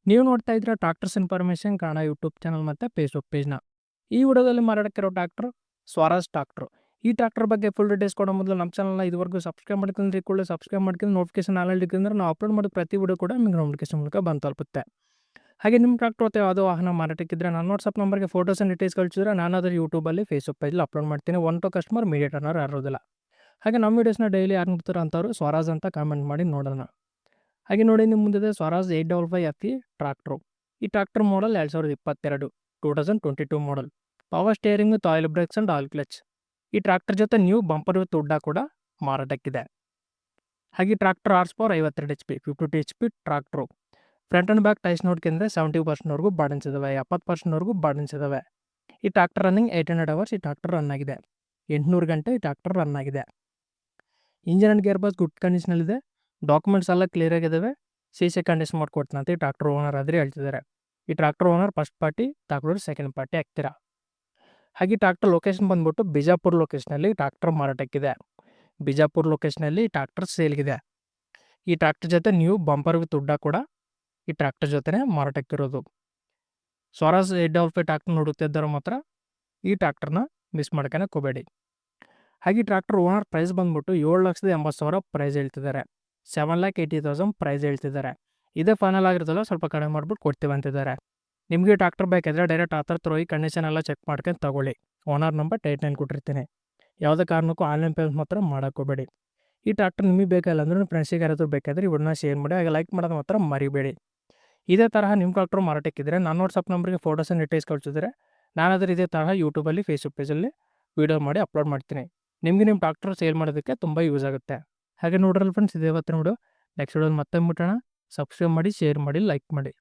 ನೀವು ನೋಡ್ತಾ ಇದ್ದೀರಾ tractors information Kannada YouTube channel ಮತ್ತು ಫೇಸ್ಬುಕ್ ಪೇಜ್ನ. ಈ ವಿಡಿಯೋದಲ್ಲಿ ಮಾರಾಟಕ್ಕಿರೋ ಟ್ರಾಕ್ಟರ್ ಸ್ವರಾಜ್ ಟ್ರಾಕ್ಟರ್. ಈ ಟ್ರಾಕ್ಟರ್ ಬಗ್ಗೆ ಫುಲ್ ಡೀಟೇಲ್ಸ್ ಕೊಡೋ ಮೊದಲು ನಮ್ಮ ಚಾನಲ್ನ ಇದುವರೆಗೂ ಸಬ್ಸ್ಕ್ರೈಬ್ ಮಾಡ್ಕೊಂಡ್ರೆ ಕೂಡಲೇ ಸಬ್ಸ್ಕ್ರೈಬ್ ಮಾಡ್ಕೊಂಡು ನೋಟಿಫಿಕೇಶನ್ ಆಲ್ ಇಟ್ಕೊಂಡ್ರೆ ನಾವು ಅಪ್ಲೋಡ್ ಮಾಡೋ ಪ್ರತಿ ವಿಡಿಯೋ ಕೂಡ ನಿಮಗೆ ನೋಟಿಫಿಕೇಶನ್ ಮೂಲಕ ಬಂದು ತಲುಪುತ್ತೆ. ಹಾಗೆ ನಿಮ್ಮ ಟ್ರಾಕ್ಟರ್ ಅಥವಾ ಯಾವುದೋ ವಾಹನ ಮಾರಾಟಕ್ಕಿದ್ರೆ ನನ್ನ ವಾಟ್ಸಪ್ ನಂಬರ್ಗೆ ಫೋಟೋಸ್ ಆ್ಯಂಡ್ ಡೀಟೇಲ್ಸ್ ಕಳಿಸಿದ್ರೆ ನಾನು ಅದರ ಯೂಟ್ಯೂಬಲ್ಲಿ ಫೇಸ್ಬುಕ್ ಪೇಜಲ್ಲಿ ಅಪ್ಲೋಡ್ ಮಾಡ್ತೀನಿ. ಒನ್ ಟು ಕಸ್ಟಮರ್ ಮೀಡಿಯೇಟ್ ಅನ್ನೋರು ಇರೋದಿಲ್ಲ. ಹಾಗೆ ನಮ್ಮ ವೀಡಿಯೋಸ್ನ ಡೈಲಿ ಯಾರು ನೋಡ್ತಾರೋ ಅಂಥವ್ರು ಸ್ವರಾಜ್ ಅಂತ ಕಾಮೆಂಟ್ ಮಾಡಿ ನೋಡೋಣ. ಹಾಗೆ ನೋಡಿ ನಿಮ್ಮ ಮುಂದೆ ಸ್ವರಾಜ್ 855 FE ಟ್ರಾಕ್ಟ್ರು. ಈ tractor model 2022 2022 model. Power steering, oil breaks and oil clutch. ಈ ಟ್ರಾಕ್ಟರ್ ಜೊತೆ ನ್ಯೂ ಬಂಪರ್ ವಿತ್ ಹುಡ್ಡ ಕೂಡ ಮಾರಾಟಕ್ಕಿದೆ. ಹಾಗೆ tractor horse power 52 HP 52 HP tractor. Front and back tyres ನೋಡ್ಕೊಂಡ್ರೆ 70%ವರೆಗೂ ಬಾರ್ಡನ್ಸ್ ಇದಾವೆ, 70%ವರೆಗೂ ಬಾರ್ಡನ್ಸ್ ಇದಾವೆ. ಈ ಟ್ರಾಕ್ಟರ್ ರನ್ನಿಂಗ್ 800 ಅವರ್ಸ್ ಈ ಟ್ರಾಕ್ಟರ್ ರನ್ ಆಗಿದೆ. 800 ಗಂಟೆ ಈ ಟ್ರಾಕ್ಟರ್ ರನ್ ಆಗಿದೆ. Engine and gear box good ಕಂಡೀಷನಲ್ಲಿದೆ. Documents ಎಲ್ಲ ಕ್ಲಿಯರ್ ಆಗಿದ್ದಾವೆ. CC ಕಂಡೀಷನ್ ಮಾಡ್ಕೊಡ್ತೀನಿ ಅಂತ ಈ ಟ್ರಾಕ್ಟರ್ ಓನರ್ ಆದರೆ ಹೇಳ್ತಿದ್ದಾರೆ. ಈ ಟ್ರಾಕ್ಟರ್ ಓನರ್ ಫಸ್ಟ್ ಪಾರ್ಟಿ, ತಗೊಳ್ಳೋರು ಸೆಕೆಂಡ್ ಪಾರ್ಟಿ ಆಗ್ತೀರಾ. ಹಾಗೆ ಟ್ರಾಕ್ಟರ್ ಲೊಕೇಶನ್ ಬಂದ್ಬಿಟ್ಟು ಬಿಜಾಪುರ ಲೊಕೇಶನಲ್ಲಿ ಟ್ರಾಕ್ಟರ್ ಮಾರಾಟಕ್ಕಿದೆ. ಬಿಜಾಪುರ ಲೊಕೇಶನಲ್ಲಿ ಟ್ರಾಕ್ಟರ್ ಸೇಲ್ಗಿದೆ. ಈ ಟ್ರಾಕ್ಟರ್ ಜೊತೆ ನ್ಯೂ ಬಂಪರ್ ವಿತ್ ಹುಡ್ಡ ಕೂಡ ಈ ಟ್ರಾಕ್ಟರ್ ಜೊತೆನೇ ಮಾರಾಟಕ್ಕಿರೋದು. ಸ್ವರಾಜ್ 855 ಟ್ರಾಕ್ಟರ್ ನೋಡುತ್ತಿದ್ದರು ಮಾತ್ರ ಈ ಟ್ರಾಕ್ಟರ್ನ ಮಿಸ್ ಮಾಡ್ಕೊಳಕ್ಕೆ ಹೋಗಬೇಡಿ. ಹಾಗೆ ಟ್ರಾಕ್ಟರ್ ಓನರ್ ಪ್ರೈಸ್ ಬಂದ್ಬಿಟ್ಟು 7,80,000 ಪ್ರೈಸ್ ಹೇಳ್ತಿದ್ದಾರೆ. 7,80,000 ಪ್ರೈಸ್ ಹೇಳ್ತಿದ್ದಾರೆ. ಇದೇ ಫೈನಲ್ ಆಗಿರೋದಲ್ಲ, ಸ್ವಲ್ಪ ಕಡಿಮೆ ಮಾಡ್ಬಿಟ್ಟು ಕೊಡ್ತೀವಿ ಅಂತಿದ್ದಾರೆ. ನಿಮಗೆ ಟ್ರಾಕ್ಟರ್ ಬೇಕಾದರೆ ಡೈರೆಕ್ಟ್ ಹತ್ರ ಹೋಗಿ ಕಂಡೀಷನ್ ಎಲ್ಲ ಚೆಕ್ ಮಾಡ್ಕೊಂಡು ತಗೊಳ್ಳಿ. ಓನರ್ ನಂಬರ್ ಟೈಟ್ನಲ್ಲಿ ಕೊಟ್ಟಿರ್ತೀನಿ. ಯಾವುದೇ ಕಾರಣಕ್ಕೂ ಆನ್ಲೈನ್ ಪೇಮೆಂಟ್ ಮಾತ್ರ ಮಾಡೋಕ್ಕೋಗಬೇಡಿ. ಈ ಟ್ರಾಕ್ಟರ್ ನಿಮಗೆ ಬೇಕಾಗಿಲ್ಲ ಅಂದ್ರೆ ನಿಮ್ಮ ಫ್ರೆಂಡ್ಸಿಗೆ ಯಾರಾದರೂ ಬೇಕಾದರೆ ಇವನ್ನ ಶೇರ್ ಮಾಡಿ, ಹಾಗೆ ಲೈಕ್ ಮಾಡೋದು ಮಾತ್ರ ಮರಿಬೇಡಿ. ಇದೇ ತರಹ ನಿಮ್ಮ ಟ್ರಾಕ್ಟರ್ ಮಾರಾಟಕ್ಕಿದ್ರೆ ನನ್ನ ವಾಟ್ಸಪ್ ನಂಬರ್ಗೆ ಫೋಟೋಸ್ ಆ್ಯಂಡ್ ಡೀಟೇಲ್ಸ್ ಕಳಿಸಿದ್ರೆ ನಾನಾದರೂ ಇದೇ ತರಹ ಯೂಟ್ಯೂಬಲ್ಲಿ ಫೇಸ್ಬುಕ್ ಪೇಜಲ್ಲಿ ವೀಡಿಯೋ ಮಾಡಿ ಅಪ್ಲೋಡ್ ಮಾಡ್ತೀನಿ. ನಿಮಗೆ ನಿಮ್ಮ ಟ್ರಾಕ್ಟರ್ ಸೇಲ್ ಮಾಡೋದಕ್ಕೆ ತುಂಬ ಯೂಸ್ ಆಗುತ್ತೆ. ಹಾಗೆ ನೋಡ್ರಲ್ಲ ಫ್ರೆಂಡ್ಸ್, ಇದೇ ಇವತ್ತಿನ ವಿಡಿಯೋ. ನೆಕ್ಸ್ಟ್ ವಿಡಿಯೋದಲ್ಲಿ ಮತ್ತೆ ಮುಟ್ಟೋಣ. ಸಬ್ಸ್ಕ್ರೈಬ್ ಮಾಡಿ, ಶೇರ್ ಮಾಡಿ, ಲೈಕ್ ಮಾಡಿ.